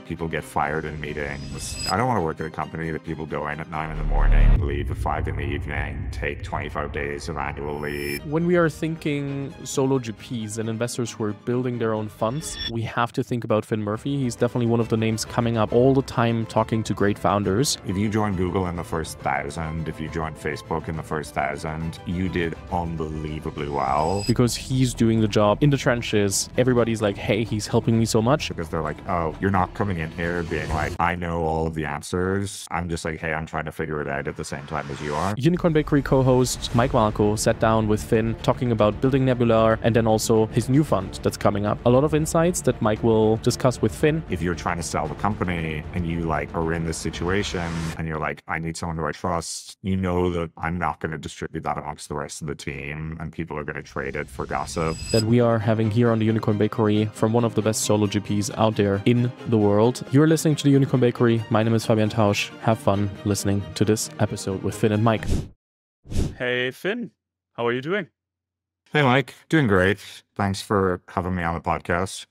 people get fired in meetings. I don't want to work at a company that people go in at 9 in the morning, leave at 5 in the evening, take 25 days of annual leave. When we are thinking solo GPs and investors who are building their own funds, we have to think about Finn Murphy. He's definitely one of the names coming up all the time talking to great founders. If you joined Google in the first 1,000, if you joined Facebook in the first 1,000, you did unbelievably well. Because he's doing the job in the trenches. Everybody's like, hey, he's helping me so much. Because they're like, oh, you're not coming in here being like, I know all of the answers. I'm just like, hey, I'm trying to figure it out at the same time as you are. Unicorn Bakery co-host Mike Mahlkow sat down with Finn talking about building Nebular and then also his new fund that's coming up. A lot of insights that Mike will discuss with Finn. If you're trying to sell the company and you like are in this situation and you're like, I need someone who I trust, you know that I'm not going to distribute that amongst the rest of the team and people are going to trade it for gossip. That we are having here on the Unicorn Bakery from one of the best solo GPs out there in the world. You're listening to the Unicorn Bakery. My name is Fabian Tausch. Have fun listening to this episode with Finn and Mike. Hey, Finn. How are you doing? Hey, Mike. Doing great. Thanks for having me on the podcast.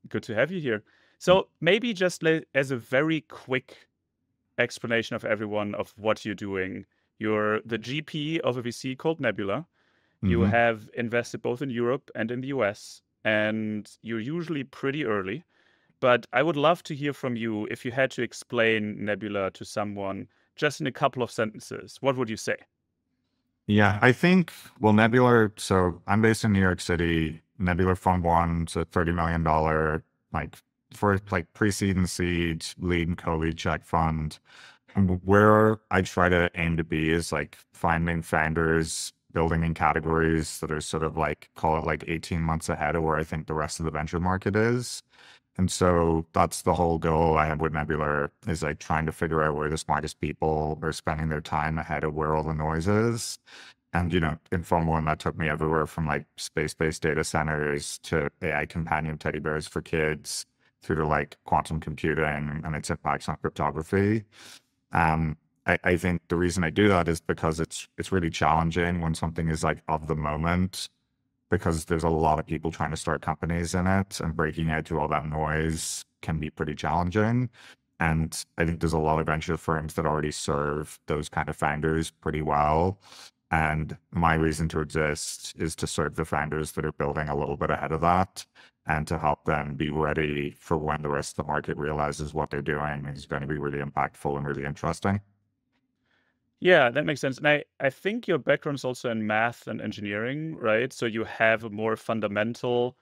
Good to have you here. So maybe just as a very quick explanation of everyone of what you're doing. You're the GP of a VC called Nebular. You have invested both in Europe and in the US, and you're usually pretty early. But I would love to hear from you if you had to explain Nebular to someone just in a couple of sentences. What would you say? Yeah, I think, well, Nebular, so I'm based in New York City. Nebular Fund One's a $30 million, pre-seed and seed, lead and co-lead check fund. And where I try to aim to be is like finding founders building in categories that are sort of like, call it like 18 months ahead of where I think the rest of the venture market is. And so that's the whole goal I have with Nebular, is like trying to figure out where the smartest people are spending their time ahead of where all the noise is. And, in Fund One, that took me everywhere from like space-based data centers to AI companion teddy bears for kids through to like quantum computing and its impacts on cryptography. I think the reason I do that is because it's really challenging when something is like of the moment, because there's a lot of people trying to start companies in it, and breaking out through all that noise can be pretty challenging. And I think there's a lot of venture firms that already serve those kind of founders pretty well. And my reason to exist is to serve the founders that are building a little bit ahead of that and to help them be ready for when the rest of the market realizes what they're doing is going to be really impactful and really interesting. Yeah, that makes sense. And I think your background is also in math and engineering, right? So you have a more fundamental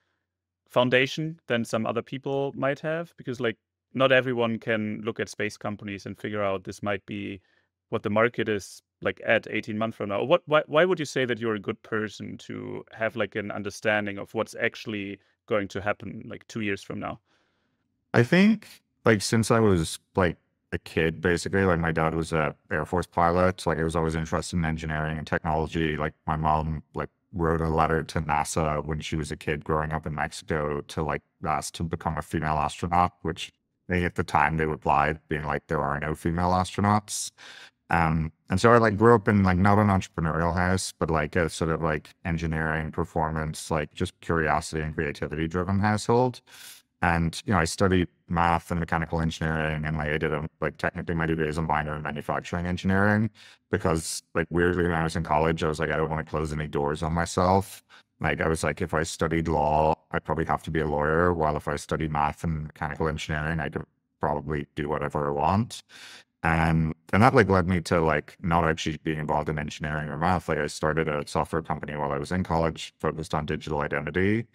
foundation than some other people might have, because like not everyone can look at space companies and figure out this might be what the market is like at 18 months from now. Why would you say that you're a good person to have like an understanding of what's actually going to happen like 2 years from now? I think like since I was like a kid, basically, like my dad was a Air Force pilot. Like I was always interested in engineering and technology. Like my mom like wrote a letter to NASA when she was a kid growing up in Mexico to like ask to become a female astronaut, which at the time they replied being like, there are no female astronauts. And so I like grew up in like not an entrepreneurial house, but like a sort of like engineering, performance, like just curiosity and creativity driven household. And, I studied math and mechanical engineering, and like I did like technically my degree is in minor in manufacturing engineering, because like weirdly when I was in college, I was like, I don't want to close any doors on myself. Like I was like, if I studied law, I'd probably have to be a lawyer, while if I studied math and mechanical engineering, I could probably do whatever I want. And that like led me to like not actually being involved in engineering or math. Like I started a software company while I was in college focused on digital identity.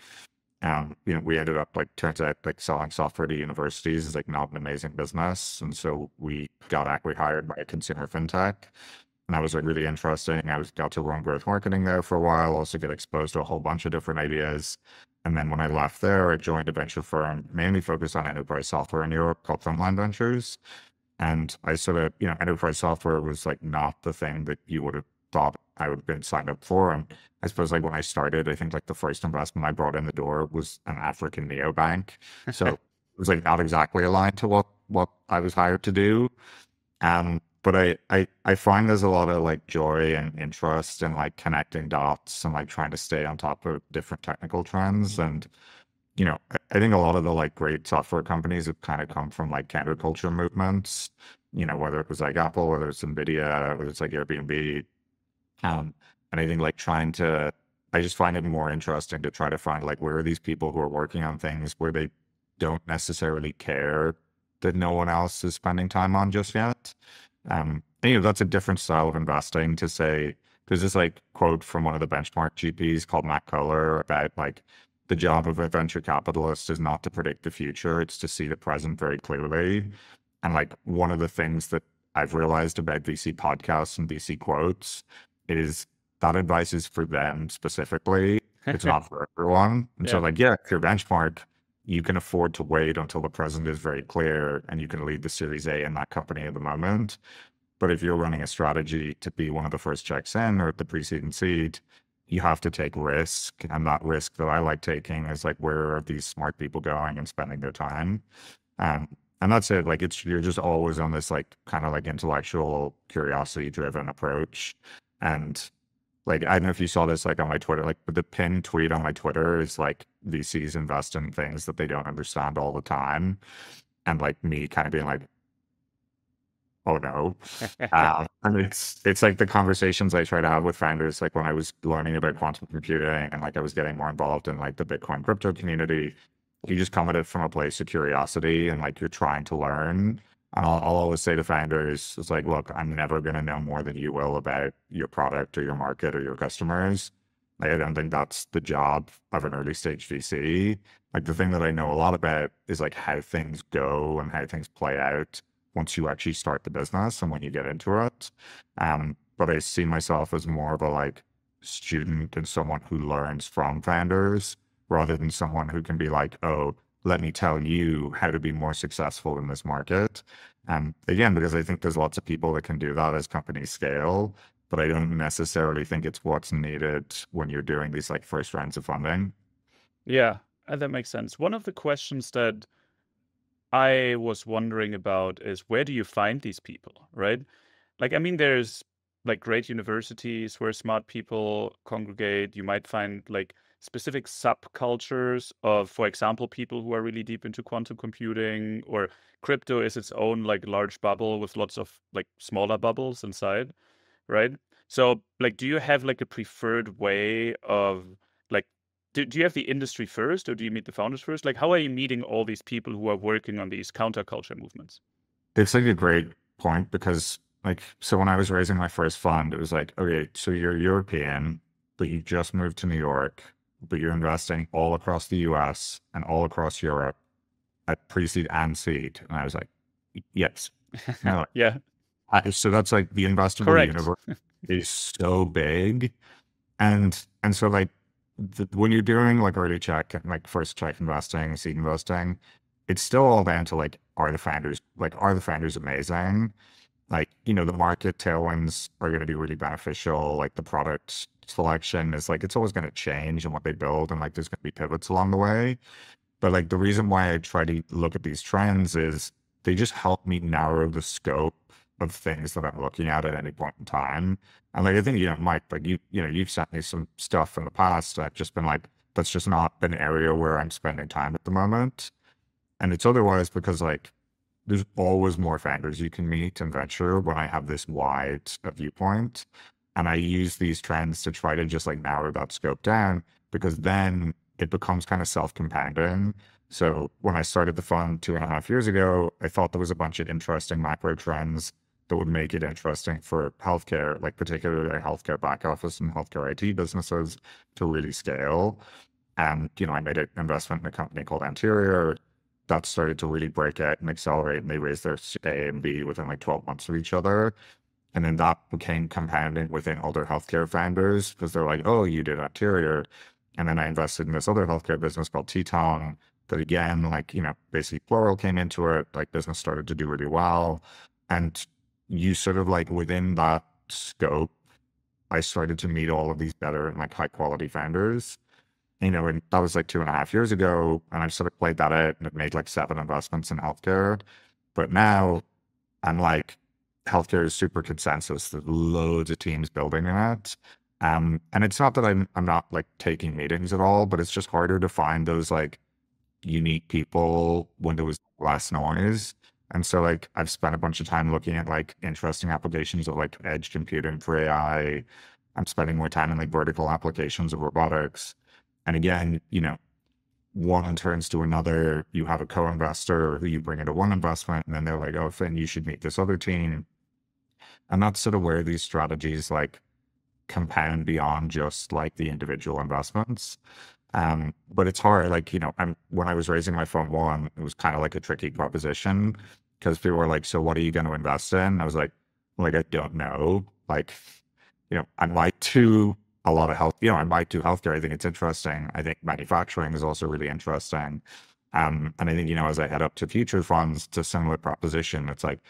We ended up like, turns out like selling software to universities is like not an amazing business. And so we got hired by a consumer fintech. And that was like really interesting. Got to run growth marketing there for a while, also get exposed to a whole bunch of different ideas. And then when I left there, I joined a venture firm mainly focused on enterprise software in Europe called Frontline Ventures. And I sort of, enterprise software was like not the thing that you would have thought I would have been signed up for. And I suppose like when I started, I think like the first investment I brought in the door was an African neobank. So it was like not exactly aligned to what I was hired to do. But I find there's a lot of like joy and interest in like connecting dots and like trying to stay on top of different technical trends. And I think a lot of the like great software companies have kind of come from like counterculture movements, whether it was like Apple, whether it's Nvidia, whether it's like Airbnb. Um, and I think like I just find it more interesting to try to find like where are these people who are working on things where they don't necessarily care that no one else is spending time on just yet. And, that's a different style of investing to say, there's this like quote from one of the benchmark GPs called Mahlkow about like the job of a venture capitalist is not to predict the future, it's to see the present very clearly. And like one of the things that I've realized about VC podcasts and VC quotes is that advice is for them specifically. It's not for everyone. And so Yeah. like, yeah, if you're benchmark, you can afford to wait until the present is very clear and you can lead the Series A in that company at the moment. But if you're running a strategy to be one of the first checks in or the pre-seed and seed, you have to take risk. And that risk that I like taking is like, where are these smart people going and spending their time? Um, and that's it. Like you're just always on this like kind of like intellectual curiosity driven approach. And like, I don't know if you saw this like on my Twitter, like the pinned tweet on my Twitter is like VCs invest in things that they don't understand all the time. And like me kind of being like, oh no. And it's like the conversations I try to have with founders, like when I was learning about quantum computing and like I was getting more involved in like the Bitcoin crypto community, you just come at it from a place of curiosity and like you're trying to learn. And I'll always say to founders, it's like, look, I'm never going to know more than you will about your product or your market or your customers. Like, I don't think that's the job of an early stage VC. Like the thing that I know a lot about is like how things go and how things play out once you actually start the business and when you get into it. But I see myself as more of a like student and someone who learns from founders rather than someone who can be like, oh, let me tell you how to be more successful in this market. Again, because I think there's lots of people that can do that as companies scale, but I don't necessarily think it's what's needed when you're doing these like first rounds of funding. Yeah, that makes sense. One of the questions that I was wondering about is where do you find these people, right? Like, I mean, there's like great universities where smart people congregate. You might find like specific subcultures of, for example, people who are really deep into quantum computing, or crypto is its own like large bubble with lots of like smaller bubbles inside, right? So, like, do you have like a preferred way of like, do you have the industry first or do you meet the founders first? Like, how are you meeting all these people who are working on these counterculture movements? It's like a great point because like, so when I was raising my first fund, it was like, okay, so you're European, but you just moved to New York, but you're investing all across the US and all across Europe at pre-seed and seed. And I was like, yes. No, Yeah, so that's like the investable correct. universe is so big. And so like when you're doing like early check, like first check investing, seed investing, it's still all down to like, are the founders amazing? Like, the market tailwinds are going to be really beneficial. Like the product selection is like, it's always going to change and what they build. And like, there's going to be pivots along the way. But like the reason why I try to look at these trends is they just help me narrow the scope of things that I'm looking at any point in time. And like, I think, Mike, like you've sent me some stuff in the past. I've just been like, that's just not an area where I'm spending time at the moment. And it's otherwise because like, there's always more founders you can meet and venture when I have this wide viewpoint. And I use these trends to try to just like narrow that scope down because then it becomes kind of self-compounding. So when I started the fund 2.5 years ago, I thought there was a bunch of interesting macro trends that would make it interesting for healthcare, like particularly healthcare back office and healthcare IT businesses to really scale. And, I made an investment in a company called Hier that started to really break out and accelerate, and they raised their A and B within like 12 months of each other. And then that became compounding within other healthcare founders because they're like, oh, you did Anterior. And then I invested in this other healthcare business called Teton that again, like, basically plural came into it, like business started to do really well. And you sort of like within that scope, I started to meet all of these better and like high quality founders. And that was like 2.5 years ago. And I sort of played that out and it made like 7 investments in healthcare. But now I'm like, healthcare is super consensus. There's loads of teams building in it. And it's not that I'm not like taking meetings at all, but it's just harder to find those like unique people when there was less noise. And so like I've spent a bunch of time looking at like interesting applications of like edge computing for AI. I'm spending more time in like vertical applications of robotics. And again, one turns to another. You have a co-investor who you bring into one investment, and then they're like, oh, Finn, you should meet this other team. And that's sort of where these strategies like compound beyond just like the individual investments. But it's hard, like, when I was raising my fund one, it was kind of like a tricky proposition because people were like, so what are you going to invest in? I was like, I don't know. Like, I might do a lot of health, I might do healthcare. I think it's interesting. I think manufacturing is also really interesting. And I think, as I head up to future funds, it's a similar proposition. It's like,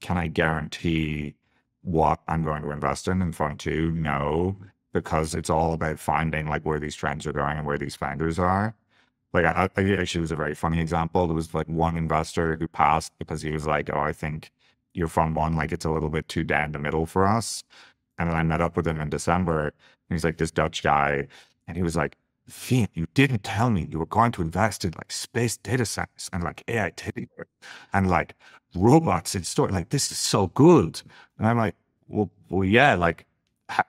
can I guarantee what I'm going to invest in fund two? No, because it's all about finding like where these trends are going and where these founders are. Like I actually was a very funny example. There was like one investor who passed because he was like, oh, I think your fund one, like it's a little bit too down the middle for us. And then I met up with him in December, and he's like this Dutch guy, and he was like, Fien, you didn't tell me you were going to invest in like space data centers and like AI data and like robots in store. Like this is so good. And I'm like, well, yeah. Like,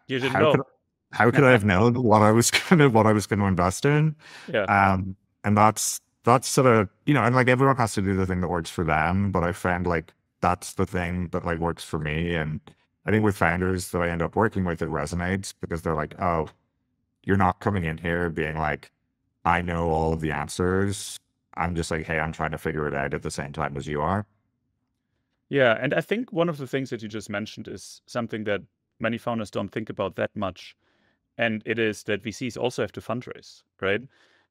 You didn't how could know. how could I have known what I was gonna invest in? Yeah. And that's sort of and like everyone has to do the thing that works for them. But I found like that's the thing that like works for me. And I think with founders that I end up working with, it resonates because they're like, oh, you're not coming in here being like, I know all of the answers. I'm just like, hey, I'm trying to figure it out at the same time as you are. Yeah, and I think one of the things that you just mentioned is something that many founders don't think about that much, and it is that VCs also have to fundraise, right?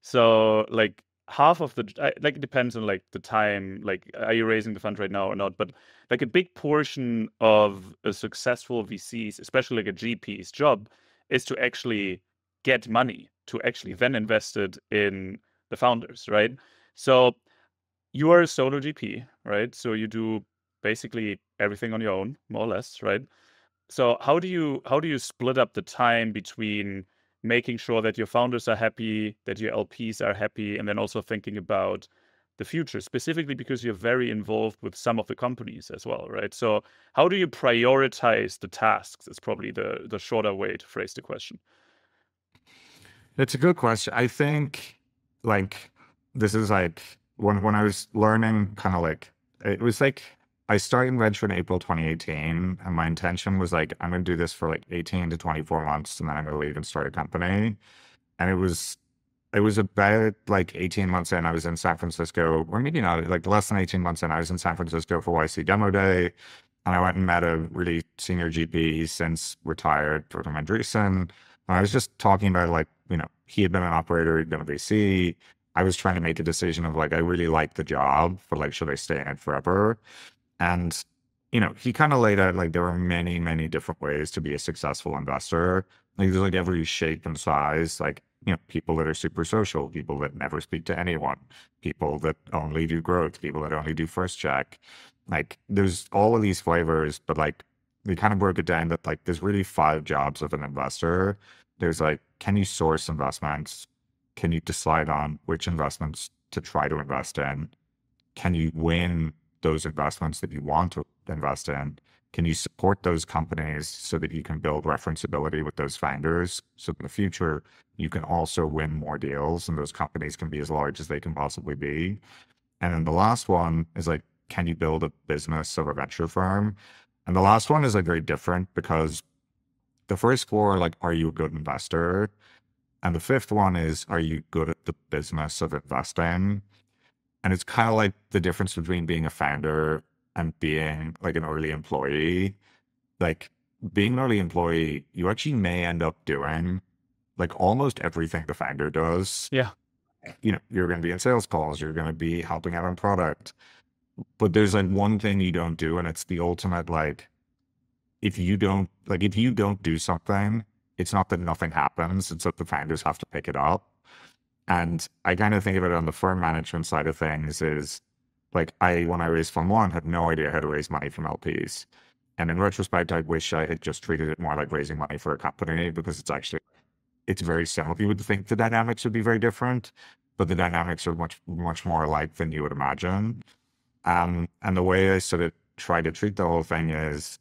So like half of like it depends on like the time, like are you raising the fund right now or not? But like a big portion of a successful VC's, especially like a GP's job, is to actually get money to actually then invest it in the founders, right? So you are a solo GP, right? So you do basically everything on your own, more or less, right? So how do you split up the time between making sure that your founders are happy, that your LPs are happy, and then also thinking about the future, specifically because you're very involved with some of the companies as well, right? So how do you prioritize the tasks? Is probably the shorter way to phrase the question. It's a good question. I think like this is like when I was learning kind of like it was like I started venture in April 2018 and my intention was like I'm gonna do this for like 18 to 24 months and then I'm gonna leave and start a company. And it was about like 18 months in, I was in San Francisco, or maybe not, like less than 18 months in, I was in San Francisco for YC Demo Day. And I went and met a really senior GP. He's since retired from Andreessen. And I was just talking about like, he had been an operator, he'd been a VC. I was trying to make a decision of like, I really like the job, but like, should I stay in it forever? And, he kind of laid out like there are many, many different ways to be a successful investor. Like there's like every shape and size, like, people that are super social, people that never speak to anyone, people that only do growth, people that only do first check. Like there's all of these flavors, but like we kind of broke it down that like there's really 5 jobs of an investor. There's like, can you source investments? Can you decide on which investments to try to invest in? Can you win those investments that you want to invest in? Can you support those companies so that you can build referenceability with those founders? So in the future, you can also win more deals and those companies can be as large as they can possibly be. And then the last one is like, can you build a business of a venture firm? And the last one is like very different because the first 4 are like, are you a good investor? And the 5th one is, are you good at the business of investing? And it's kind of like the difference between being a founder and being like an early employee. Like being an early employee, you actually may end up doing like almost everything the founder does. Yeah. You're going to be in sales calls, you're going to be helping out on product, but there's like one thing you don't do, and it's the ultimate, like, if you don't do something, it's not that nothing happens, it's that the founders have to pick it up. And I kind of think of it on the firm management side of things is like when I raised Fund One, had no idea how to raise money from LPs. And in retrospect, I wish I had just treated it more like raising money for a company because it's very similar. You would think the dynamics would be very different, but the dynamics are much more alike than you would imagine. And the way I sort of try to treat the whole thing is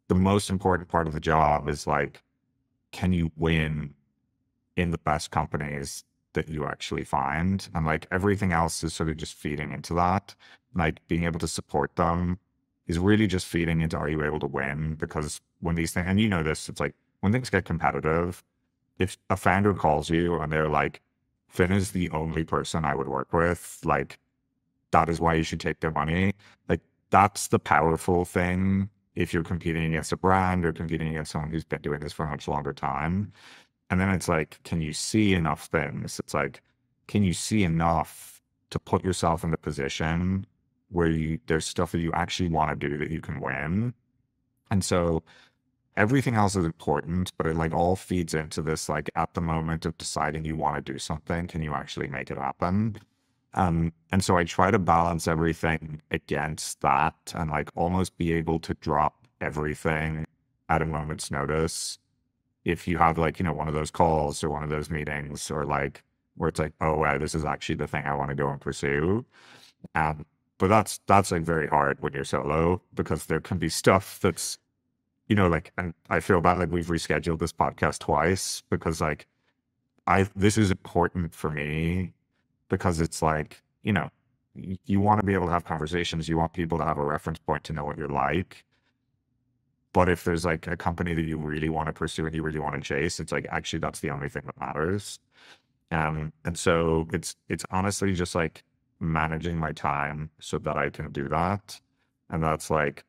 the most important part of the job is like, can you win in the best companies that you actually find? And like everything else is sort of just feeding into that. Like being able to support them is really just feeding into, are you able to win? Because when these things, and you know this, it's like when things get competitive, if a founder calls you and they're like, Finn is the only person I would work with, like that is why you should take their money. Like that's the powerful thing if you're competing against a brand or competing against someone who's been doing this for a much longer time. And then it's like, can you see enough things? It's like, can you see enough to put yourself in the position where there's stuff that you actually want to do that you can win? And so everything else is important, but it like all feeds into this, like at the moment of deciding you want to do something, can you actually make it happen? And so I try to balance everything against that and like almost be able to drop everything at a moment's notice. If you have like, one of those calls or one of those meetings or like where it's like, oh, wow, this is actually the thing I want to go and pursue. But that's like very hard when you're solo because there can be stuff that's, like, and I feel bad, like we've rescheduled this podcast twice because like this is important for me because it's like, you want to be able to have conversations. You want people to have a reference point to know what you're like. But if there's like a company that you really want to pursue and you really want to chase, it's like, actually, that's the only thing that matters. And so it's honestly just like managing my time so that I can do that. And that's like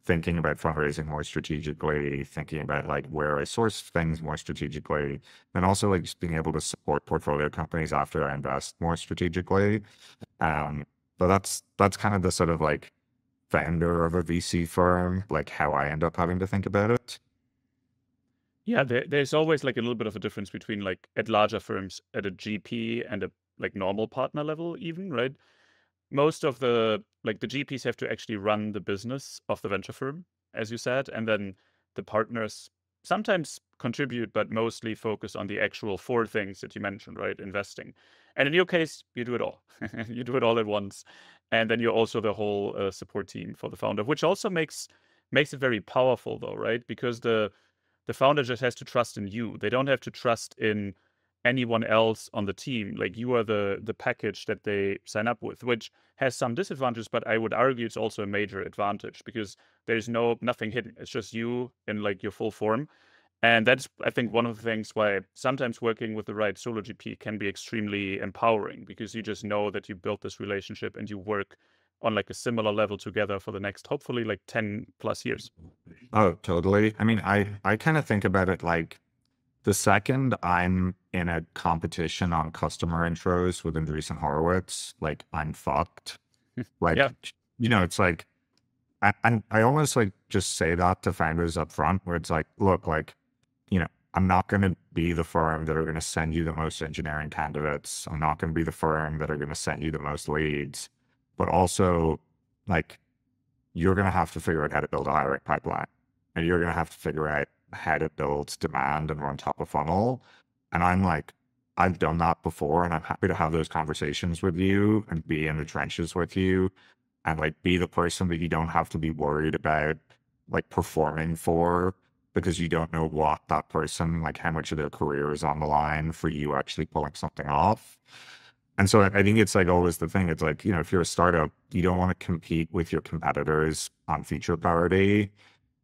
thinking about fundraising more strategically, thinking about like where I source things more strategically, and also like just being able to support portfolio companies after I invest more strategically. But that's kind of the sort of like founder of a VC firm, like how I end up having to think about it. Yeah, there's always like a little bit of a difference between like at larger firms at a GP and a like normal partner level even, right? Most of the GPs have to actually run the business of the venture firm, as you said, and then the partners sometimes contribute, but mostly focus on the actual four things that you mentioned, right? Investing. And in your case, you do it all. You do it all at once. And then you're also the whole support team for the founder, which also makes it very powerful though, right? Because the founder just has to trust in you. They don't have to trust in anyone else on the team. Like you are the package that they sign up with, which has some disadvantages, but I would argue it's also a major advantage because there's nothing hidden. It's just you in like your full form. And that's, I think, one of the things why sometimes working with the right solo GP can be extremely empowering because you just know that you built this relationship and you work on like a similar level together for the next, hopefully like 10 plus years. Oh, totally. I mean, I kind of think about it like the second I'm in a competition on customer intros with Andreessen Horowitz, like I'm fucked. Like, Yeah. It's like, I almost like just say that to founders up front where it's like, look, like, I'm not going to be the firm that are going to send you the most engineering candidates. I'm not going to be the firm that are going to send you the most leads, but also like, you're going to have to figure out how to build a hiring pipeline and you're going to have to figure out how to build demand and run top of funnel. And I'm like, I've done that before and I'm happy to have those conversations with you and be in the trenches with you and like be the person that you don't have to be worried about like performing for because you don't know what that person, like how much of their career is on the line for you actually pulling something off. And so I think it's like always the thing. It's like, if you're a startup, you don't want to compete with your competitors on feature priority.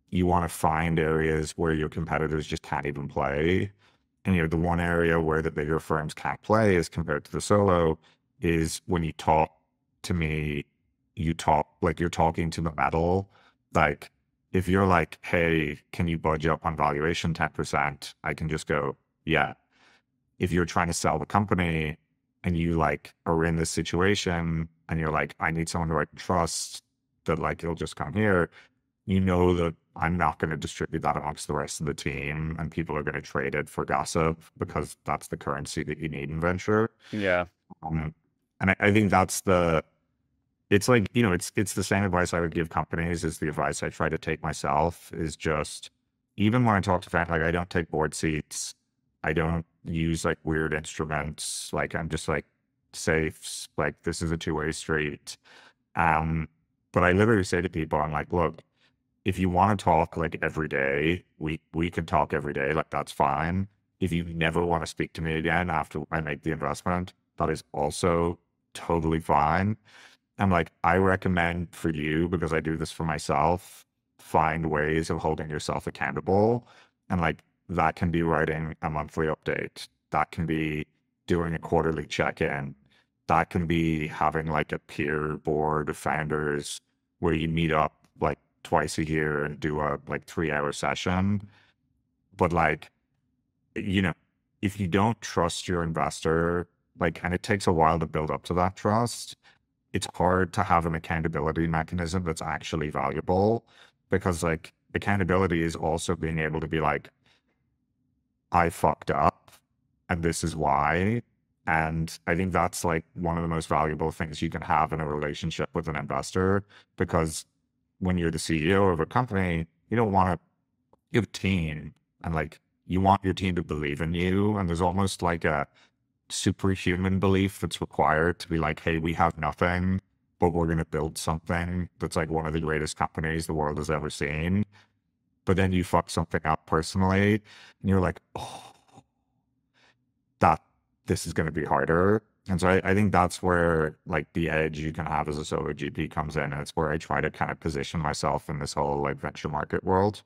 You want to find areas where your competitors just can't even play. And the one area where the bigger firms can't play as compared to the solo is when you talk to me, you talk like you're talking to the metal. Like if you're like, hey, can you budge up on valuation 10%? I can just go, yeah. If you're trying to sell the company and you like are in this situation and you're like, I need someone who I can trust that like he'll just come here, that I'm not going to distribute that amongst the rest of the team and people are going to trade it for gossip because that's the currency that you need in venture. Yeah. And I think it's like, it's the same advice I would give companies is the advice I try to take myself is just, even when I talk to fans, like I don't take board seats. I don't use like weird instruments. Like I'm just like safe. Like this is a two-way street. Um, but I literally say to people, I'm like, look, if you want to talk like every day, we can talk every day. Like that's fine. If you never want to speak to me again after I make the investment, that is also totally fine. I'm like, I recommend for you, because I do this for myself, find ways of holding yourself accountable. And like that can be writing a monthly update. That can be doing a quarterly check-in. That can be having like a peer board of founders where you meet up like twice a year and do a like 3-hour session. But like, you know, if you don't trust your investor, like, and it takes a while to build up to that trust, it's hard to have an accountability mechanism that's actually valuable, because like accountability is also being able to be like, I fucked up and this is why. And I think that's like one of the most valuable things you can have in a relationship with an investor, because when you're the CEO of a company, you don't want to, you have a team, and like you want your team to believe in you. And there's almost like a superhuman belief that's required to be like, hey, we have nothing, but we're going to build something that's like one of the greatest companies the world has ever seen. But then you fuck something up personally, and you're like, oh, that this is going to be harder. And so I think that's where like the edge you can have as a solo GP comes in. And it's where I try to kind of position myself in this whole like venture market world.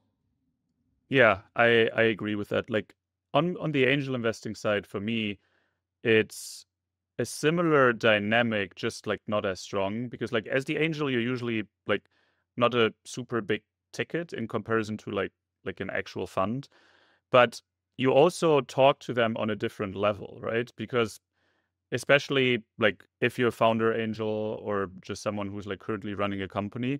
Yeah, I agree with that. Like on the angel investing side, for me, it's a similar dynamic, just like not as strong, because like as the angel, you're usually like not a super big ticket in comparison to like an actual fund, but you also talk to them on a different level, right? Because especially like if you're a founder angel or just someone who's like currently running a company,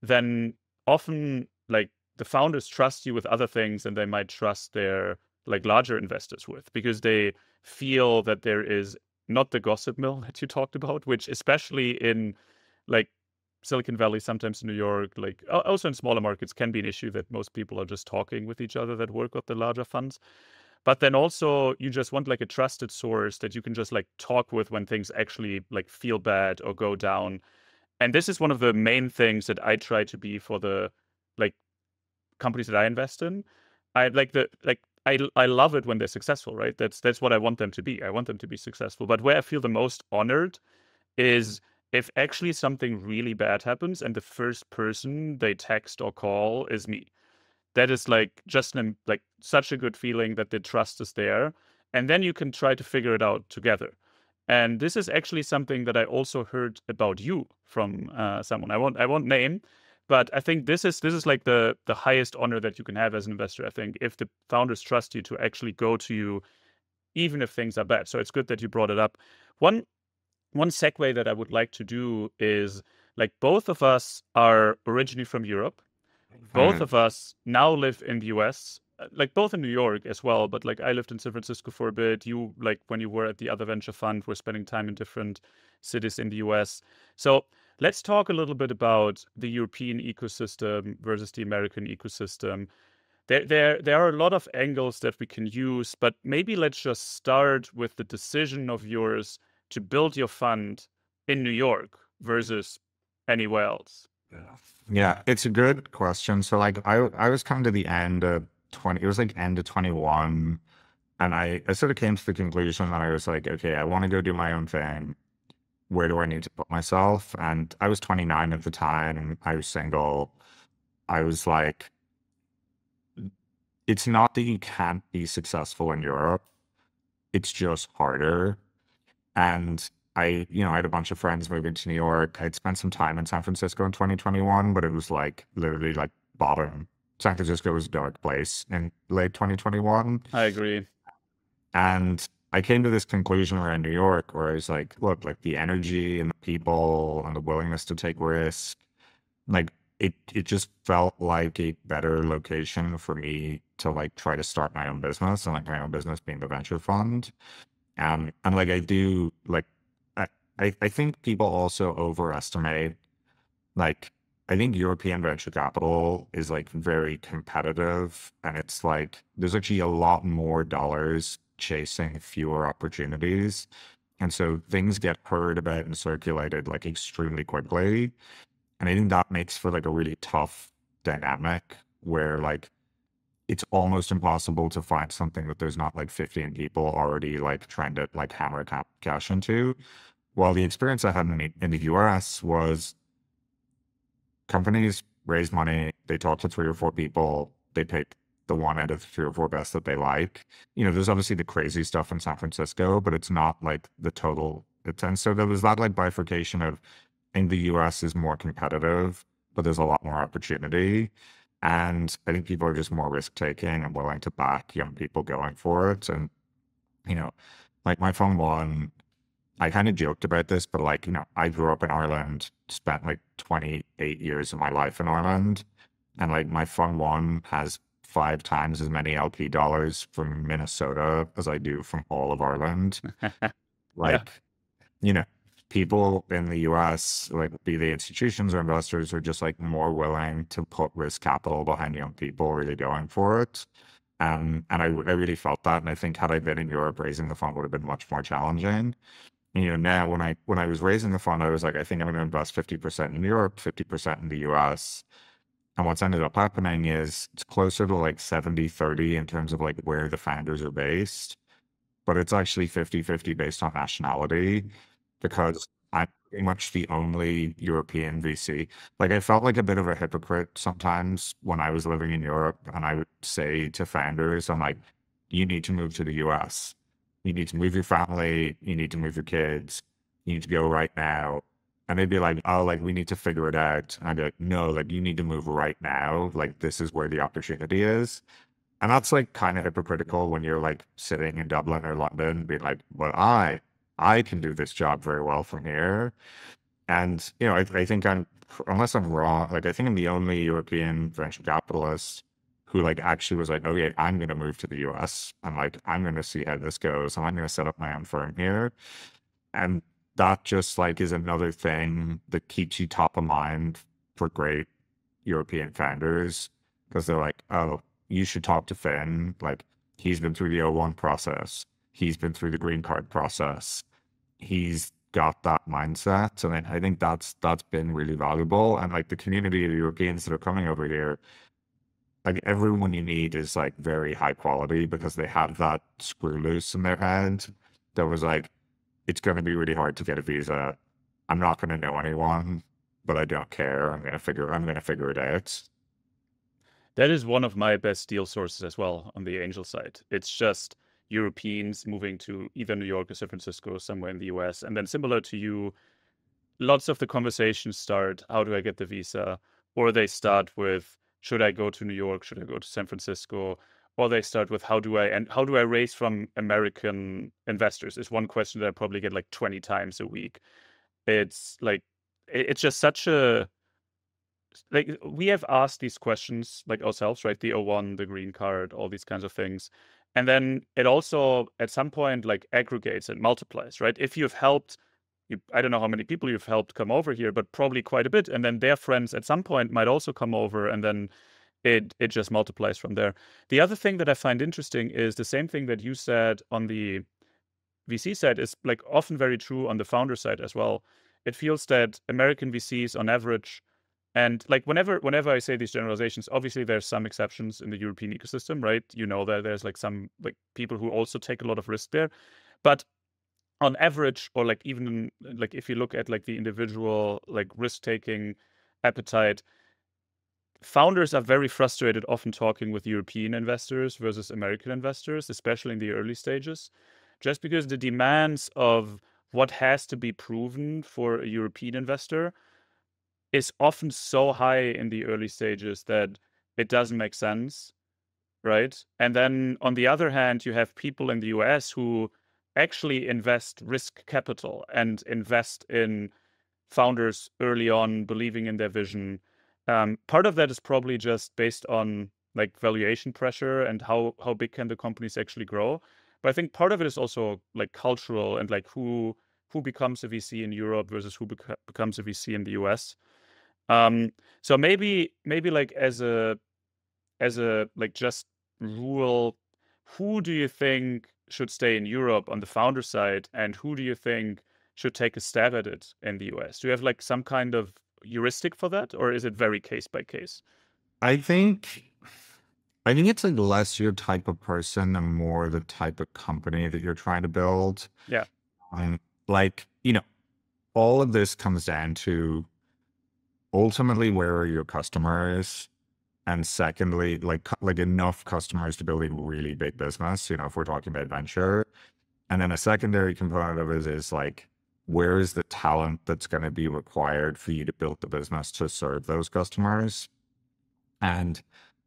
then often like the founders trust you with other things and they might trust their like larger investors with, because they feel that there is not the gossip mill that you talked about, which especially in like Silicon Valley, sometimes in New York, like also in smaller markets, can be an issue that most people are just talking with each other that work with the larger funds. But then also you just want like a trusted source that you can just like talk with when things actually like feel bad or go down. And this is one of the main things that I try to be for the like companies that I invest in. I like the like I love it when they're successful, right? That's what I want them to be. I want them to be successful. But where I feel the most honored is if actually something really bad happens and the first person they text or call is me. That is like just like such a good feeling that the trust is there, and then you can try to figure it out together. And this is actually something that I also heard about you from someone I won't name, but I think this is like the highest honor that you can have as an investor. I think if the founders trust you to actually go to you even if things are bad. So it's good that you brought it up. One segue that I would like to do is like both of us are originally from Europe. Both Mm. of us now live in the US, like both in New York as well, but like I lived in San Francisco for a bit. You, like when you were at the other venture fund, were spending time in different cities in the US. So let's talk a little bit about the European ecosystem versus the American ecosystem. There are a lot of angles that we can use, but maybe let's just start with the decision of yours to build your fund in New York versus anywhere else. Yeah, it's a good question. So like I was coming to the end of 20, it was like end of 21. And I sort of came to the conclusion that I was like, okay, I want to go do my own thing. Where do I need to put myself? And I was 29 at the time. I was single. I was like, it's not that you can't be successful in Europe. It's just harder. And I had a bunch of friends moving to New York. I'd spent some time in San Francisco in 2021, but it was like literally like bottom. San Francisco was a dark place in late 2021. I agree. And I came to this conclusion around New York where I was like, look, like the energy and the people and the willingness to take risks, like it just felt like a better location for me to like try to start my own business, and like my own business being the venture fund. And like I do like I think people also overestimate like I think European venture capital is like very competitive, and it's like there's actually a lot more dollars chasing fewer opportunities. And so things get heard about and circulated like extremely quickly. And I think that makes for like a really tough dynamic where like it's almost impossible to find something that there's not like 15 people already like trying to like hammer cash into. Well, the experience I had in the US was companies raise money, they talk to 3 or 4 people, they pick the one out of the 3 or 4 best that they like. You know, there's obviously the crazy stuff in San Francisco, but it's not like the total. And so there was that like bifurcation of in the US is more competitive, but there's a lot more opportunity. And I think people are just more risk taking and willing to back young people going for it. And, you know, like my phone one, I kind of joked about this, but like, you know, I grew up in Ireland, spent like 28 years of my life in Ireland, and like my fund one has 5 times as many LP dollars from Minnesota as I do from all of Ireland. Yeah. Like, you know, people in the US, like be they institutions or investors, are just like more willing to put risk capital behind young people really going for it. And I really felt that. And I think had I been in Europe, raising the fund would have been much more challenging. You know, now when I was raising the fund, I was like, I think I'm going to invest 50% in Europe, 50% in the US. And what's ended up happening is it's closer to like 70-30 in terms of like where the founders are based, but it's actually 50-50 based on nationality because I'm pretty much the only European VC. Like I felt like a bit of a hypocrite sometimes when I was living in Europe and I would say to founders, I'm like, you need to move to the US. You need to move your family. You need to move your kids. You need to go right now. And they'd be like, oh, like we need to figure it out. And I'd be like, no, like you need to move right now. Like this is where the opportunity is. And that's like kind of hypocritical when you're like sitting in Dublin or London, being like, well, I can do this job very well from here. And, you know, I think unless I'm wrong, like I think I'm the only European venture capitalist who like actually was like, okay, I'm going to move to the US. I'm like, I'm going to see how this goes. And I'm going to set up my own firm here. And that just like is another thing that keeps you top of mind for great European founders because they're like, oh, you should talk to Finn. Like he's been through the O1 process. He's been through the green card process. He's got that mindset. And I think that's been really valuable. And like the community of Europeans that are coming over here, like everyone you need is like very high quality because they have that screw loose in their head that was like, it's going to be really hard to get a visa. I'm not going to know anyone, but I don't care. I'm going to figure it out. That is one of my best deal sources as well on the angel side. It's just Europeans moving to either New York or San Francisco or somewhere in the US. And then similar to you, lots of the conversations start, how do I get the visa? Or they start with, should I go to New York? Should I go to San Francisco? Or they start with, how do I raise from American investors? Is one question that I probably get like 20 times a week. It's like, it's just such a, like we have asked these questions like ourselves, right? The O1, the green card, all these kinds of things. And then it also at some point like aggregates and multiplies, right? If you've helped, I don't know how many people you've helped come over here, but probably quite a bit. And then their friends at some point might also come over, and then it just multiplies from there. The other thing that I find interesting is the same thing that you said on the VC side is like often very true on the founder side as well. It feels that American VCs on average, and like whenever I say these generalizations, obviously there's some exceptions in the European ecosystem, right? You know that there's like some like people who also take a lot of risk there. But on average, or like even like if you look at like the individual like risk-taking appetite, founders are very frustrated often talking with European investors versus American investors, especially in the early stages, just because the demands of what has to be proven for a European investor is often so high in the early stages that it doesn't make sense, right? And then on the other hand, you have people in the US who actually invest risk capital and invest in founders early on, believing in their vision. Part of that is probably just based on like valuation pressure and how big can the companies actually grow. But I think part of it is also like cultural and like who becomes a VC in Europe versus who becomes a VC in the US. So maybe like as a like just rule, who do you think should stay in Europe on the founder side, and who do you think should take a stab at it in the US? Do you have like some kind of heuristic for that, or is it very case by case? I think it's like less your type of person and more the type of company that you're trying to build. Yeah. And like, all of this comes down to ultimately where are your customers? And secondly, like enough customers to build a really big business, if we're talking about venture. And then a secondary component of it is like, where is the talent that's going to be required for you to build the business to serve those customers? And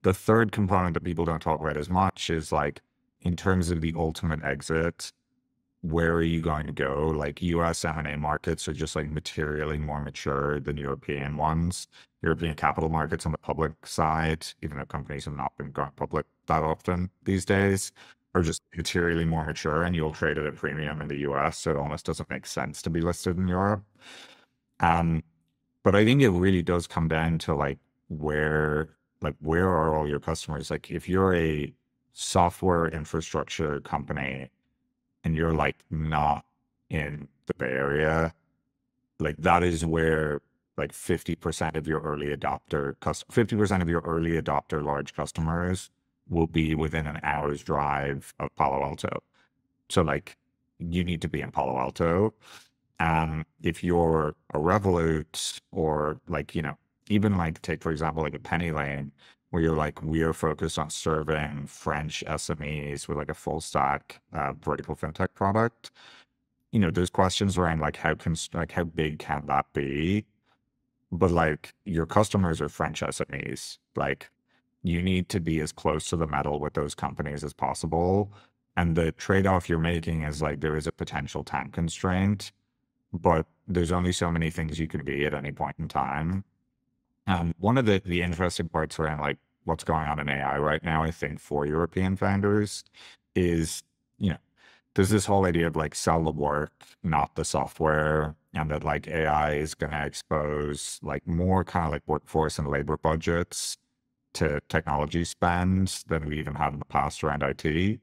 the third component that people don't talk about as much is like, in terms of the ultimate exit, where are you going to go? Like US M&A markets are just like materially more mature than European ones. European capital markets on the public side, even though companies have not been going public that often these days, are just materially more mature, and you'll trade at a premium in the US. So it almost doesn't make sense to be listed in Europe. But I think it really does come down to where are all your customers? Like if you're a software infrastructure company and you're like not in the Bay Area, like that is where like 50% of your early adopter 50% of your early adopter large customers will be within an hour's drive of Palo Alto. So like you need to be in Palo Alto. If you're a Revolut or like, even like take, for example, like a Penny Lane, where you're like, we are focused on serving French SMEs with like a full stack vertical fintech product. There's questions around like how big can that be? But like your customers are French SMEs. Like you need to be as close to the metal with those companies as possible. And the trade-off you're making is like there is a potential time constraint, but there's only so many things you can be at any point in time. One of the interesting parts around like what's going on in AI right now, I think for European founders is, there's this whole idea of like sell the work, not the software, and that like AI is going to expose like more kind of like workforce and labor budgets to technology spend than we even had in the past around IT.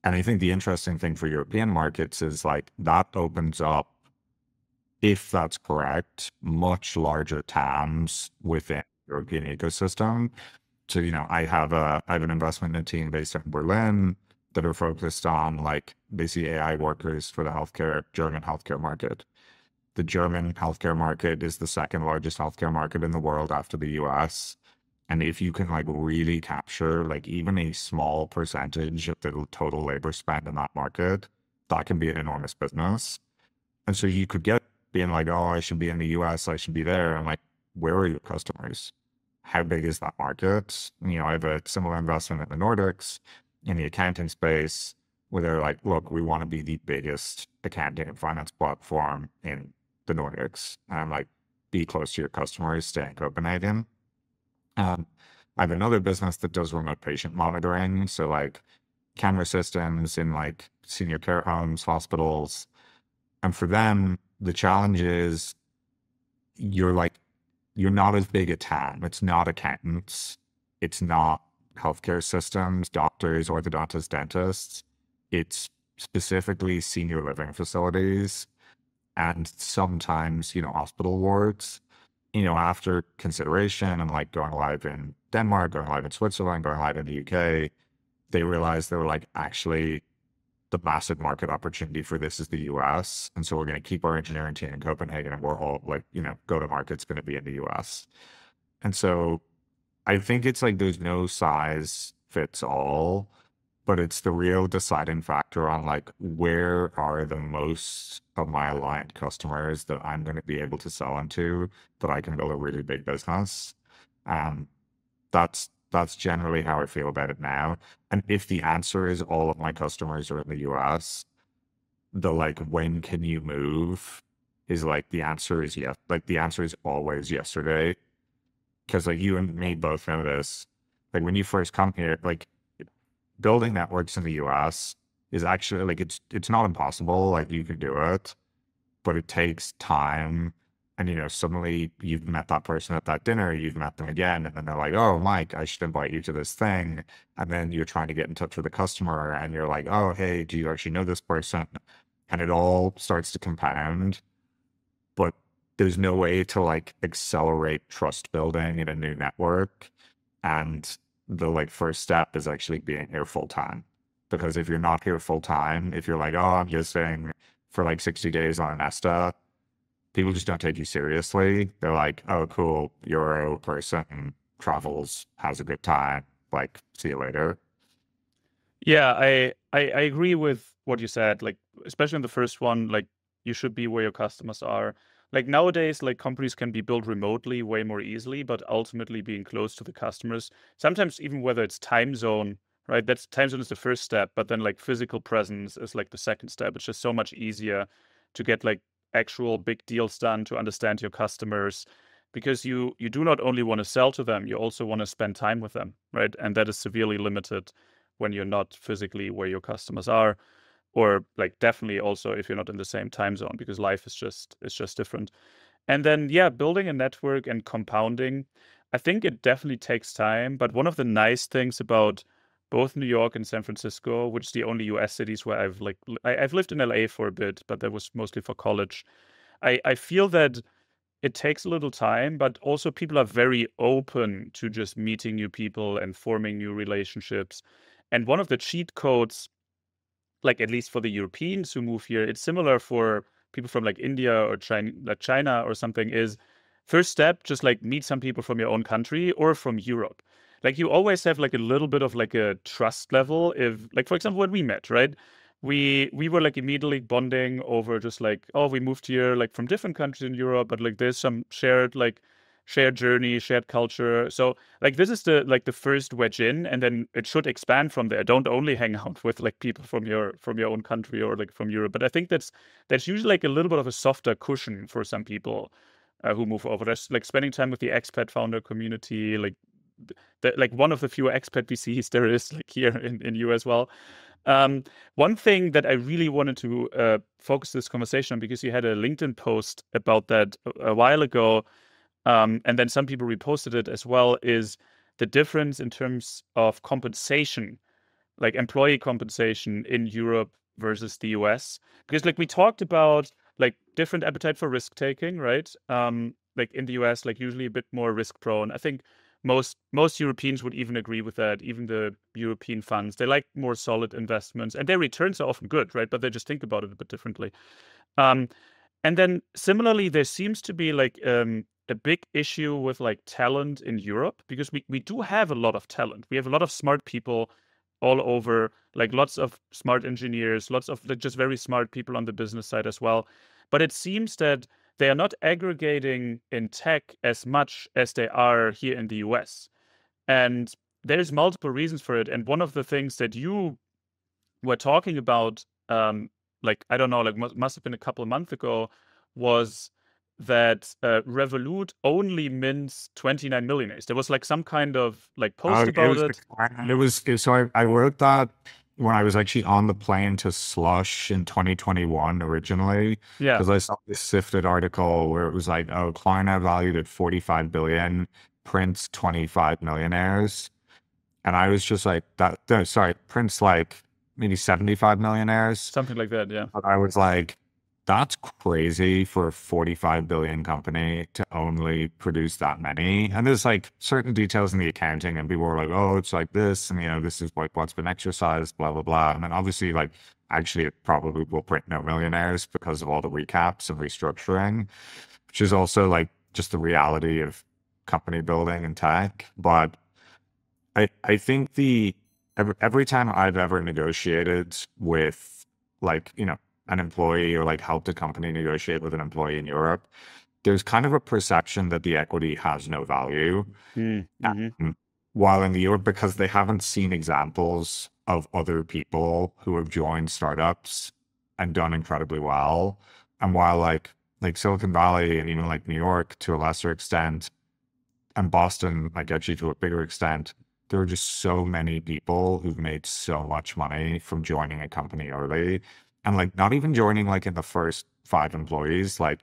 And I think the interesting thing for European markets is like that opens up, if that's correct, much larger TAMs within the European ecosystem. So, I have an investment in a team based in Berlin that are focused on like basically AI workers for the German healthcare market. The German healthcare market is the second largest healthcare market in the world after the US. And if you can like really capture like even a small percentage of the total labor spend in that market, that can be an enormous business. And so you could get being like, oh, I should be in the US, I should be there. I'm like, where are your customers? How big is that market? I have a similar investment in the Nordics in the accounting space where they're like, look, we want to be the biggest accounting and finance platform in the Nordics. And I'm like, be close to your customers, stay in Copenhagen. I have another business that does remote patient monitoring. So like camera systems in like senior care homes, hospitals. And for them, the challenge is you're not as big a TAM. It's not accountants. It's not healthcare systems, doctors, orthodontists, dentists. It's specifically senior living facilities and sometimes, hospital wards. After consideration and like going live in Denmark, going live in Switzerland, going live in the UK, they realized they were like, actually, the massive market opportunity for this is the US. And so we're going to keep our engineering team in Copenhagen and we're all like, go to market's going to be in the US. And so I think it's like there's no size fits all, but it's the real deciding factor on like where are the most of my aligned customers that I'm going to be able to sell into that I can build a really big business. That's generally how I feel about it now. And if the answer is all of my customers are in the US, the like, when can you move is like, the answer is yes. Like the answer is always yesterday. Cause like you and me both know this. Like when you first come here, like building networks in the US is actually like, it's not impossible. Like you can do it, but it takes time And, suddenly you've met that person at that dinner, you've met them again, and then they're like, oh, Mike, I should invite you to this thing. And then you're trying to get in touch with the customer and you're like, oh, hey, do you actually know this person? And it all starts to compound, but there's no way to like accelerate trust building in a new network. And the like first step is actually being here full time. Because if you're not here full time, if you're like, oh, I'm just staying for like 60 days on an ESTA, people just don't take you seriously. They're like, oh, cool, Euro person, travels, has a good time, like, see you later. Yeah, I agree with what you said. Like, especially in the first one, like you should be where your customers are. Like nowadays, like companies can be built remotely way more easily, but ultimately being close to the customers, sometimes even whether it's time zone, right? That's time zone is the first step, but then like physical presence is like the second step. It's just so much easier to get like actual big deals done, to understand your customers, because you do not only want to sell to them, you also want to spend time with them, right? And that is severely limited when you're not physically where your customers are, or like definitely also if you're not in the same time zone, because life is just different. And then yeah, building a network and compounding, I think it definitely takes time. But one of the nice things about both New York and San Francisco, which is the only US cities where I've lived in LA for a bit, but that was mostly for college. I feel that it takes a little time, but also people are very open to just meeting new people and forming new relationships. And one of the cheat codes, like at least for the Europeans who move here, it's similar for people from like India or China or something, is first step, just like meet some people from your own country or from Europe. Like you always have like a little bit of like a trust level. If like, for example, when we met, right? We were like immediately bonding over just like, oh, we moved here like from different countries in Europe, but like there's some shared journey, shared culture. So like this is the first wedge in, and then it should expand from there. Don't only hang out with like people from your own country or like from Europe. But I think that's usually like a little bit of a softer cushion for some people who move over. That's like spending time with the expat founder community, like one of the few expat VCs there is like here in you as well. One thing that I really wanted to focus this conversation on, because you had a LinkedIn post about that a while ago, and then some people reposted it as well, is the difference in terms of compensation, like employee compensation in Europe versus the US. Because like we talked about like different appetite for risk taking, right? Like in the US, like usually a bit more risk prone. I think most Europeans would even agree with that. Even the European funds, they like more solid investments, and their returns are often good, right? But they just think about it a bit differently. And then similarly, there seems to be like a big issue with like talent in Europe, because we do have a lot of talent. We have a lot of smart people all over, like lots of smart engineers, lots of like just very smart people on the business side as well. But it seems that they are not aggregating in tech as much as they are here in the US. And there's multiple reasons for it. And one of the things that you were talking about, like, I don't know, like must have been a couple of months ago, was that Revolut only mints 29 millionaires. There was like some kind of like post about it. So I wrote that when I was actually on the plane to Slush in 2021 originally, Yeah. because I saw this Sifted article where it was like, oh, Klarna valued at 45 billion, prints 25 millionaires. And I was just like, prints like maybe 75 millionaires. Something like that, yeah. But I was like, that's crazy for a 45 billion company to only produce that many. And there's like certain details in the accounting, and people were like, oh, it's like this, and this is like what's been exercised, blah, blah, blah. And then obviously, like, actually it probably will print no millionaires because of all the recaps and restructuring, which is also like just the reality of company building and tech. But I think every time I've ever negotiated with like, an employee, or like helped a company negotiate with an employee in Europe, there's kind of a perception that the equity has no value. Mm-hmm. While in the Europe, because they haven't seen examples of other people who have joined startups and done incredibly well. And while like Silicon Valley and even like New York to a lesser extent, and Boston, like actually to a bigger extent, there are just so many people who've made so much money from joining a company early. And like not even joining like in the first 5 employees, like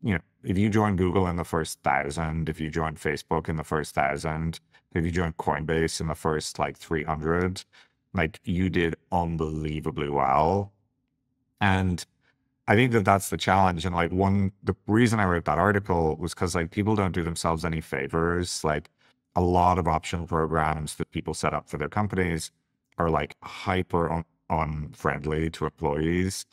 if you join Google in the first 1,000, if you join Facebook in the first 1,000, if you join Coinbase in the first like 300, like you did unbelievably well. And I think that that's the challenge. And like the reason I wrote that article was because like people don't do themselves any favors. Like a lot of option programs that people set up for their companies are like hyper unfriendly to employees.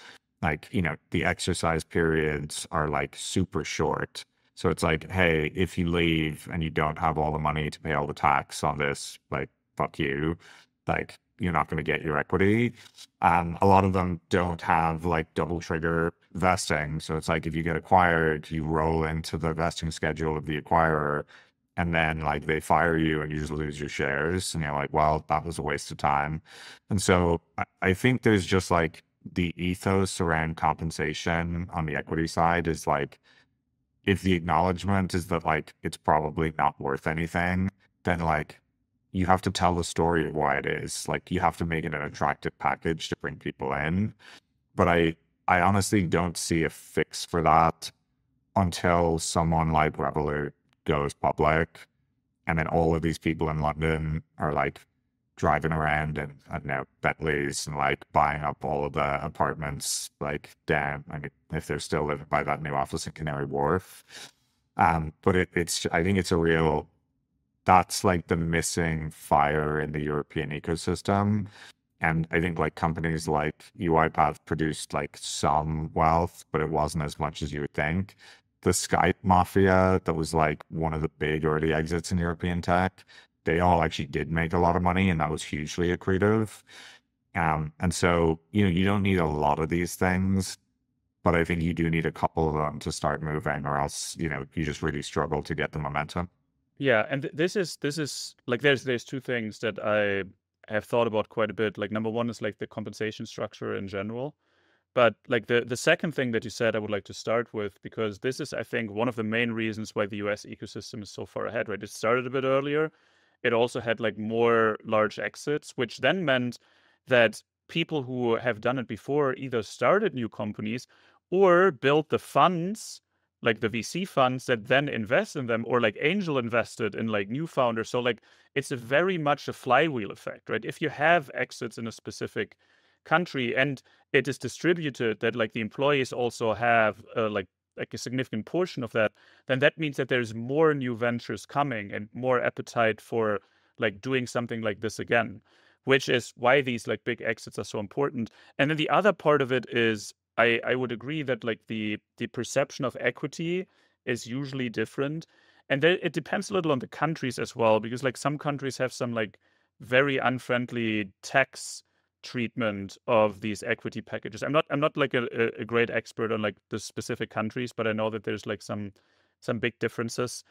Like, the exercise periods are like super short. So it's like, hey, if you leave and you don't have all the money to pay all the tax on this, like, fuck you. Like, you're not going to get your equity. And a lot of them don't have like double trigger vesting. So it's like if you get acquired, you roll into the vesting schedule of the acquirer, and then like they fire you and you just lose your shares. And you're like, well, that was a waste of time. And so I think there's just like the ethos around compensation on the equity side is like, if the acknowledgement is that like it's probably not worth anything, then like you have to tell the story of why it is. Like you have to make it an attractive package to bring people in. But I honestly don't see a fix for that until someone like Revolut goes public, and then all of these people in London are like driving around in, I don't know, Bentleys and like buying up all of the apartments, like damn, I mean, if they're still living by that new office in Canary Wharf. But I think it's that's like the missing fire in the European ecosystem. And I think like companies like UiPath produced like some wealth, but it wasn't as much as you would think. The Skype mafia, that was like one of the big early exits in European tech, they all actually did make a lot of money, and that was hugely accretive. And so, you don't need a lot of these things, but I think you do need a couple of them to start moving, or else, you just really struggle to get the momentum. Yeah, and this is like there's two things that I have thought about quite a bit. Like number one is like the compensation structure in general. But like the second thing that you said, I would like to start with, because this is, I think, one of the main reasons why the US ecosystem is so far ahead, right? It started a bit earlier. It also had like more large exits, which then meant that people who have done it before either started new companies or built the funds, like the VC funds that then invest in them, or like angel invested in like new founders. So like it's a very much a flywheel effect, right? If you have exits in a specific country and it is distributed, that like the employees also have like a significant portion of that, then that means that there's more new ventures coming and more appetite for like doing something like this again, which is why these like big exits are so important. And then the other part of it is I would agree that like the perception of equity is usually different. And then it depends a little on the countries as well, because like some countries have some like very unfriendly tax treatment of these equity packages. I'm not like a great expert on like the specific countries, but I know that there's like some big differences,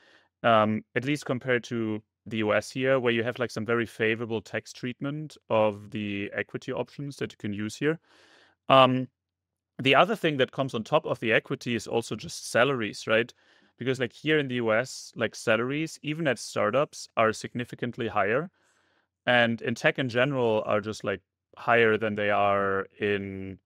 at least compared to the US here, where you have like some very favorable tax treatment of the equity options that you can use here. The other thing that comes on top of the equity is also just salaries, right? Because like here in the US, like salaries, even at startups, are significantly higher. And in tech in general are just like higher than they are in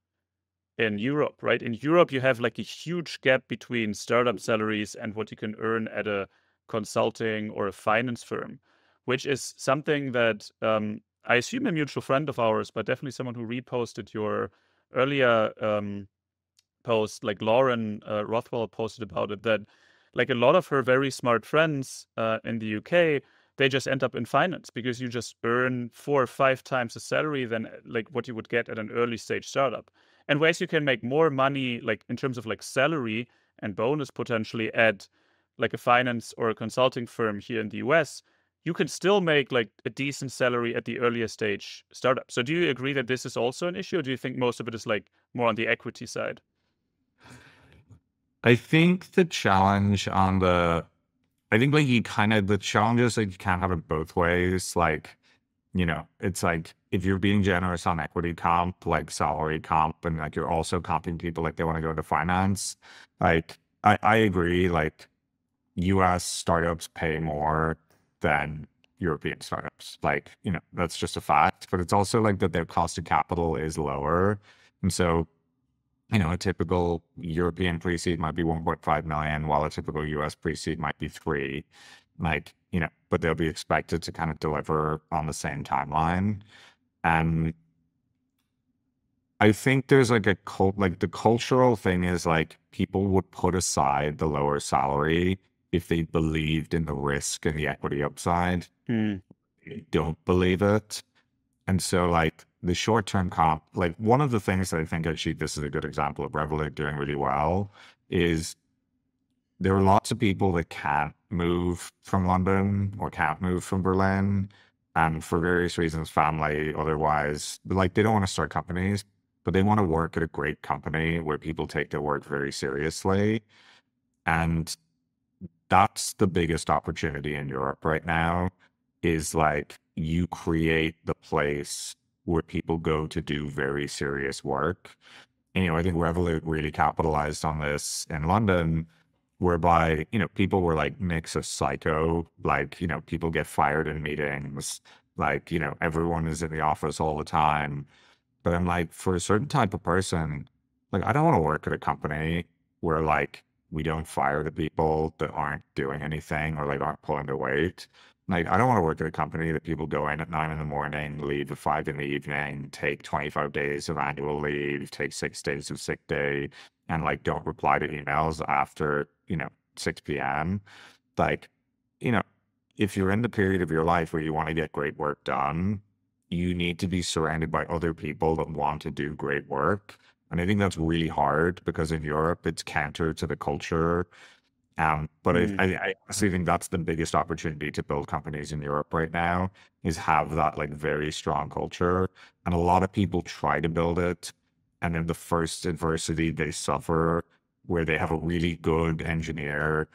Europe, right? In Europe, you have like a huge gap between startup salaries and what you can earn at a consulting or a finance firm, which is something that I assume a mutual friend of ours, but definitely someone who reposted your earlier post, like Lauren Rothwell posted about it, that like a lot of her very smart friends in the UK, they just end up in finance because you just earn 4 or 5 times the salary than like what you would get at an early stage startup. And whereas you can make more money, like in terms of like salary and bonus potentially at like a finance or a consulting firm here in the US, you can still make like a decent salary at the earlier stage startup. So do you agree that this is also an issue, or do you think most of it is like more on the equity side? I think the challenge I think like the challenge is like you can't have it both ways. Like, it's like if you're being generous on equity comp, like salary comp, and like you're also comping people like they want to go into finance, like I agree, like US startups pay more than European startups. Like, that's just a fact. But it's also like that their cost of capital is lower. And so a typical European pre-seed might be 1.5 million, while a typical US pre-seed might be 3. Like, but they'll be expected to kind of deliver on the same timeline. And I think there's like like the cultural thing is like people would put aside the lower salary if they believed in the risk and the equity upside. Mm. They don't believe it. And so like the short-term comp, like one of the things that I think actually this is a good example of Revolut doing really well is there are lots of people that can't move from London or can't move from Berlin, and for various reasons, family, otherwise, but like they don't want to start companies, but they want to work at a great company where people take their work very seriously. And that's the biggest opportunity in Europe right now is like you create the place where people go to do very serious work. And, I think Revolut really capitalized on this in London, whereby, people were like mix of psycho, like, people get fired in meetings, like, everyone is in the office all the time. But I'm like, for a certain type of person, like, I don't want to work at a company where like we don't fire the people that aren't doing anything or like aren't pulling their weight. Like, I don't want to work at a company that people go in at 9 in the morning, leave at 5 in the evening, take 25 days of annual leave, take 6 days of sick day, and like don't reply to emails after, 6 p.m. Like, you know, if you're in the period of your life where you want to get great work done, you need to be surrounded by other people that want to do great work. And I think that's really hard because in Europe, it's counter to the culture. But Mm. I honestly think that's the biggest opportunity to build companies in Europe right now is have that like very strong culture. And a lot of people try to build it. And then the first adversity they suffer where they have a really good engineer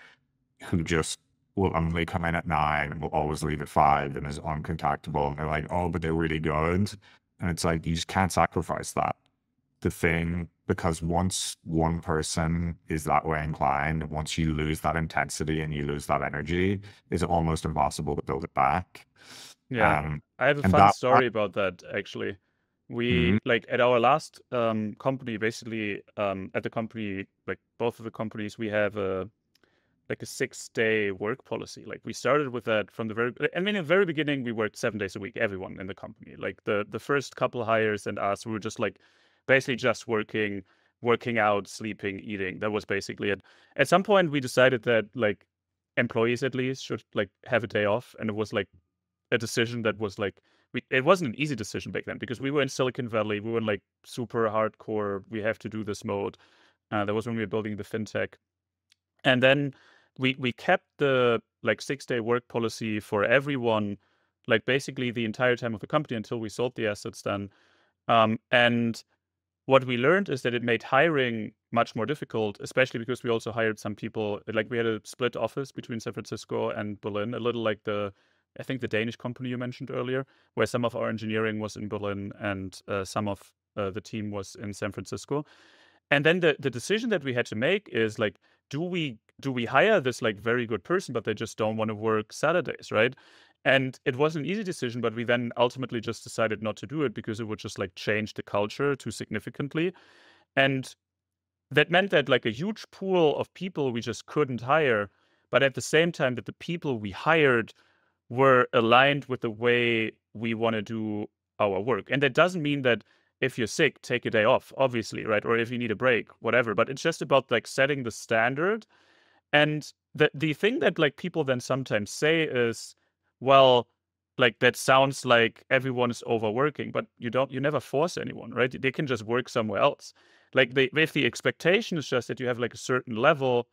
who just will only come in at 9 and will always leave at 5 and is uncontactable. And they're like, oh, but they're really good. And it's like, you just can't sacrifice that. The thing, because once one person is that way inclined, once you lose that intensity and you lose that energy, it's almost impossible to build it back. Yeah. Um, I have a and fun that, story about that actually. Mhm. We like at our last company, basically at the company, like both of the companies, we have a 6-day work policy. Like we started with that from the in the very beginning, we worked 7 days a week, everyone in the company. Like the first couple hires and us, we were just like basically just working out, sleeping, eating. That was basically it. At some point, we decided that like employees at least should like have a day off, and it was like a decision that was like it wasn't an easy decision back then because we were in Silicon Valley. We were in like super hardcore. We have to do this mode. That was when we were building the fintech, and then we kept the like 6-day work policy for everyone, like basically the entire time of the company until we sold the assets. Then, and what we learned is that it made hiring much more difficult, especially because we also hired some people. Like we had a split office between San Francisco and Berlin, a little like I think the Danish company you mentioned earlier, where some of our engineering was in Berlin and some of the team was in San Francisco. And then the decision that we had to make is like, do we hire this like very good person, but they just don't want to work Saturdays, right? And it was an easy decision, but we then ultimately just decided not to do it because it would just like change the culture too significantly. And that meant that like a huge pool of people we just couldn't hire, but at the same time that the people we hired were aligned with the way we want to do our work. And that doesn't mean that if you're sick, take a day off, obviously, right? Or if you need a break, whatever. But it's just about like setting the standard. And the thing that like people then sometimes say is, well, like that sounds like everyone is overworking, but you never force anyone, right? They can just work somewhere else. Like if the expectation is just that you have like a certain level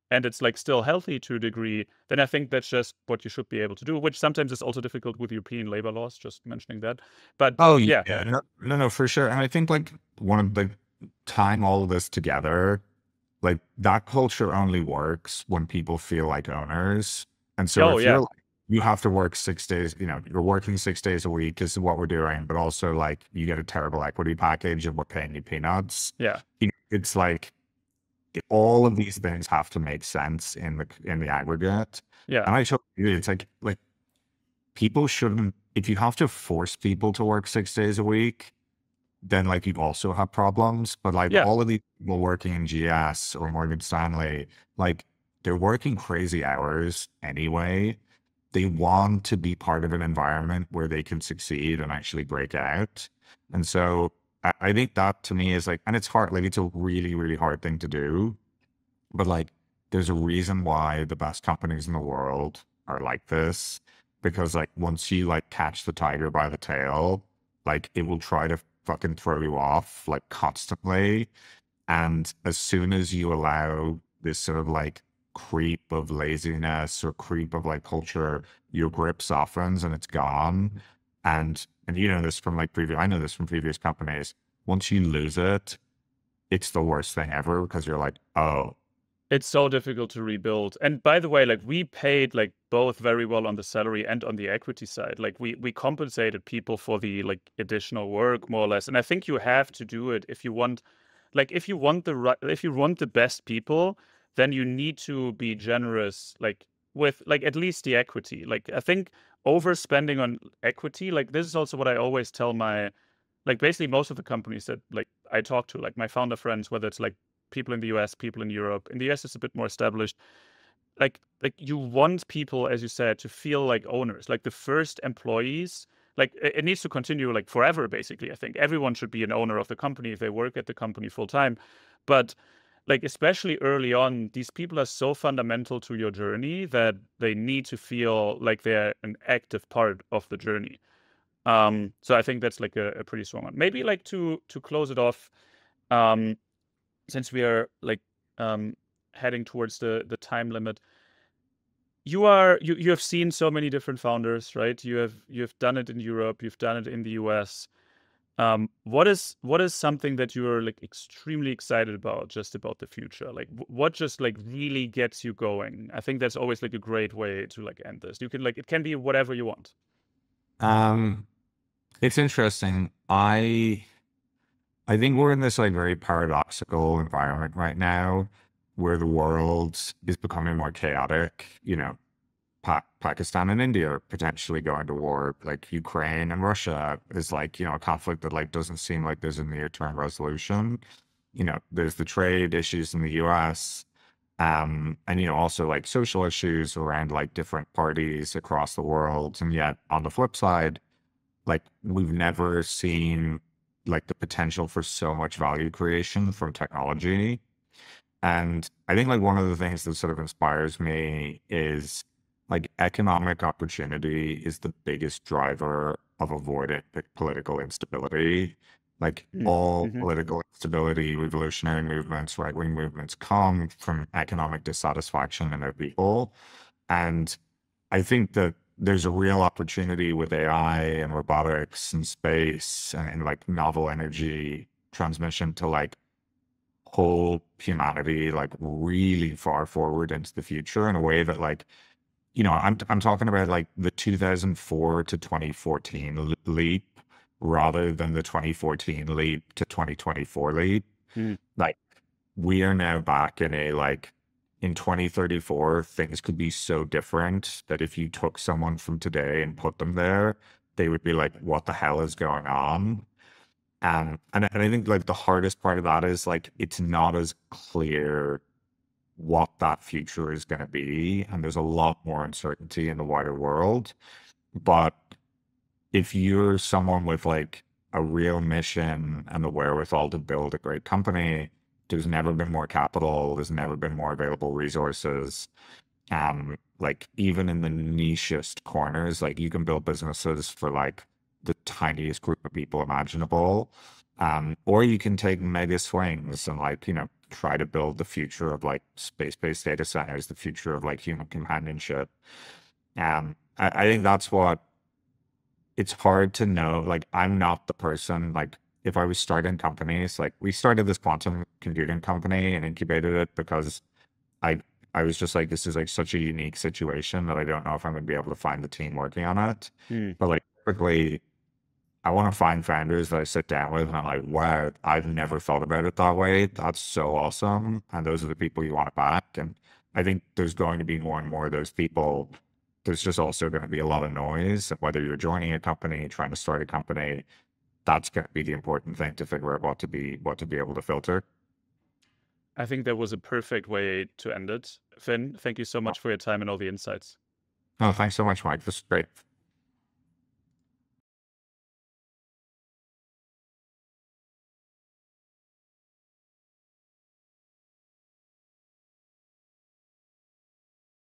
and it's like still healthy to a degree, then I think that's just what you should be able to do, which sometimes is also difficult with European labor laws, just mentioning that. But Oh yeah, yeah, no, for sure. And I think like one of the tying all of this together, like that culture only works when people feel like owners. And so oh if yeah, you're like, you have to work 6 days, you're working 6 days a week, this is what we're doing, but also like you get a terrible equity package and we're paying you peanuts. yeah, It's like all of these things have to make sense in the aggregate. yeah, And I totally agree. It's like people shouldn't, if you have to force people to work 6 days a week, then like you also have problems. But like Yeah. all of these people working in GS or Morgan Stanley, like they're working crazy hours anyway. They want to be part of an environment where they can succeed and actually break out. And so I think that to me is like, and it's hard, like it's a really, really hard thing to do. But like, there's a reason why the best companies in the world are like this, because like once you like catch the tiger by the tail, like it will try to fucking throw you off like constantly. And as soon as you allow this sort of like creep of laziness or creep of like culture, your grip softens and it's gone. And you know this from like previous, I know this from previous companies. Once you lose it, it's the worst thing ever because you're like, oh, It's so difficult to rebuild. And by the way, like we paid like both very well on the salary and on the equity side. Like we compensated people for the like additional work more or less. And I think you have to do it if you want, like if you want the right, if you want the best people, then you need to be generous, like with like at least the equity. Like I think overspending on equity, like this is also what I always tell my, like basically most of the companies that like I talk to, like my founder friends, whether it's like people in the US, people in Europe. In the US, it's a bit more established. Like you want people, as you said, to feel like owners. Like the first employees, like it needs to continue like forever. Basically, I think everyone should be an owner of the company if they work at the company full time. But like especially early on, these people are so fundamental to your journey that they need to feel like they're an active part of the journey. So I think that's like a pretty strong one. Maybe like to close it off, um, since we are like um heading towards the time limit. You have seen so many different founders, right? You have done it in Europe, you've done it in the US. What is something that you're like extremely excited about, just about the future? Like what just like really gets you going? I think that's always like a great way to like end this. You can like it can be whatever you want. um, it's interesting. I think we're in this like very paradoxical environment right now where the world is becoming more chaotic. You know, Pakistan and India are potentially going to war. Like Ukraine and Russia is like, you know, a conflict that like doesn't seem like there's a near-term resolution. You know, there's the trade issues in the US. And you know, also like social issues around like different parties across the world. And yet on the flip side, like we've never seen like the potential for so much value creation from technology. And I think like one of the things that sort of inspires me is like economic opportunity is the biggest driver of avoiding political instability. Like all Mm-hmm. political instability, revolutionary movements, right-wing movements come from economic dissatisfaction in their people. And I think that there's a real opportunity with AI and robotics and space and like novel energy transmission to like pull humanity like really far forward into the future in a way that like, you know, I'm talking about like the 2004 to 2014 leap rather than the 2014 leap to 2024 leap. Mm. Like we are now back in a like in 2034 things could be so different that if you took someone from today and put them there, they would be like, what the hell is going on? And I think like the hardest part of that is like it's not as clear what that future is going to be, and there's a lot more uncertainty in the wider world. But if you're someone with like a real mission and the wherewithal to build a great company, there's never been more capital, there's never been more available resources. Like even in the nichest corners, like you can build businesses for like the tiniest group of people imaginable. Or you can take mega swings and like, you know, try to build the future of like space-based data centers, the future of like human companionship. I think that's what it's hard to know. Like, I'm not the person, like, if I was starting companies, like, we started this quantum computing company and incubated it because I, I was just like, this is like such a unique situation that I don't know if I'm going to be able to find the team working on it. Mm. But like, typically, I want to find founders that I sit down with and I'm like, wow, I've never thought about it that way. That's so awesome. And those are the people you want back. And I think there's going to be more and more of those people. There's just also going to be a lot of noise, whether you're joining a company, trying to start a company. that's going to be the important thing to figure out what to be able to filter. I think that was a perfect way to end it. Finn, thank you so much for your time and all the insights. Oh, thanks so much, Mike. This is great.